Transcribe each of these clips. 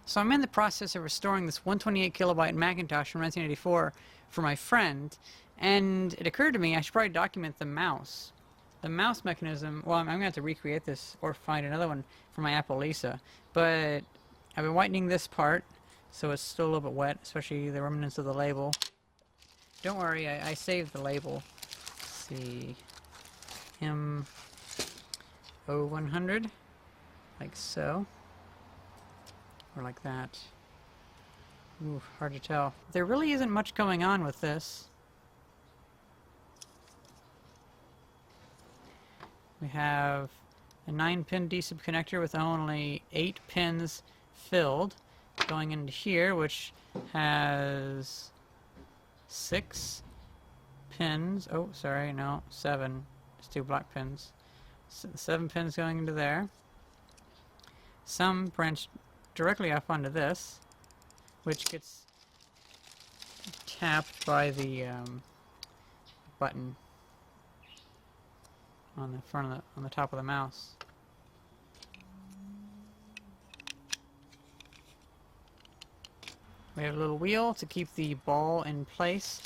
So I'm in the process of restoring this 128 kilobyte Macintosh from 1984 for my friend, and it occurred to me I should probably document the mouse. The mouse mechanism, well, I'm going to have to recreate this or find another one for my Apple Lisa, but I've been whitening this part, so it's still a little bit wet, especially the remnants of the label. Don't worry, I saved the label. Let's see, M0100, like so. Or like that. Ooh, hard to tell. There really isn't much going on with this. We have a 9-pin D-sub connector with only 8 pins filled going into here, which has 6 pins. Oh, sorry, no, 7. There's 2 black pins. 7 pins going into there. Some branch directly off onto this, which gets tapped by the button on the front of on the top of the mouse. We have a little wheel to keep the ball in place.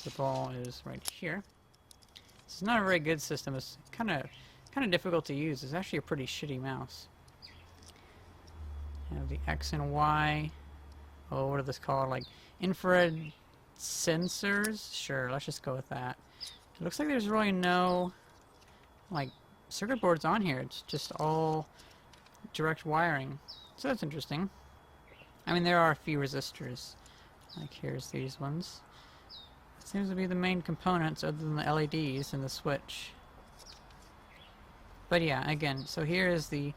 The ball is right here. This is not a very good system. It's kind of difficult to use. It's actually a pretty shitty mouse. Have the X and Y. Oh, what are this called? Like infrared sensors? Sure, let's just go with that. It looks like there's really no like circuit boards on here. It's just all direct wiring. So that's interesting. I mean, there are a few resistors. Like here's these ones. It seems to be the main components other than the LEDs and the switch. But yeah, again, so here is the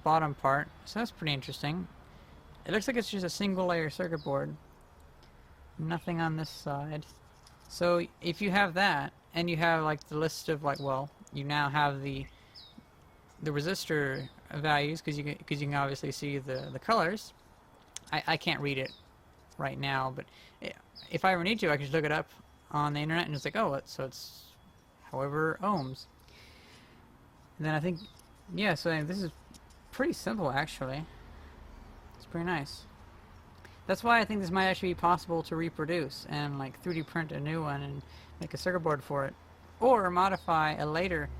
bottom part, so that's pretty interesting. It looks like it's just a single layer circuit board. Nothing on this side. So if you have that, and you have like the list of like, well, you now have the resistor values, because you can obviously see the colors. I can't read it right now, but if I ever need to, I can just look it up on the internet and it's like, oh, so it's however ohms. And then I think, yeah, so this is pretty simple actually. It's pretty nice. That's why I think this might actually be possible to reproduce and like 3D print a new one and make a circuit board for it. Or modify a later,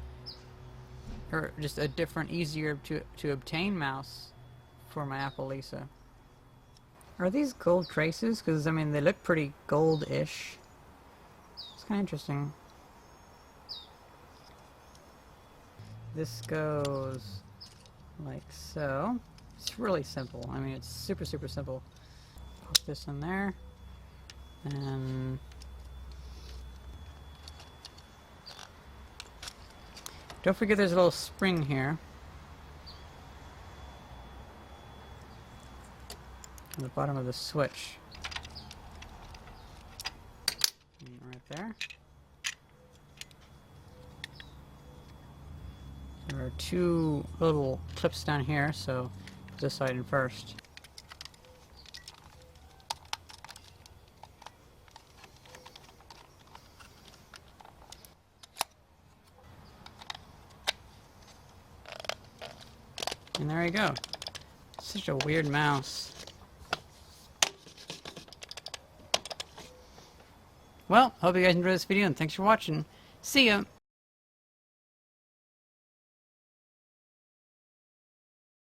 or just a different, easier to obtain mouse for my Apple Lisa. Are these gold traces? Because I mean they look pretty gold-ish. It's kind of interesting. This goes like so. It's really simple. I mean, it's super simple. Put this in there, and don't forget there's a little spring here on the bottom of the switch. Right there. There are 2 little clips down here, so put this side in first. And there you go. Such a weird mouse. Well, hope you guys enjoyed this video and thanks for watching. See ya!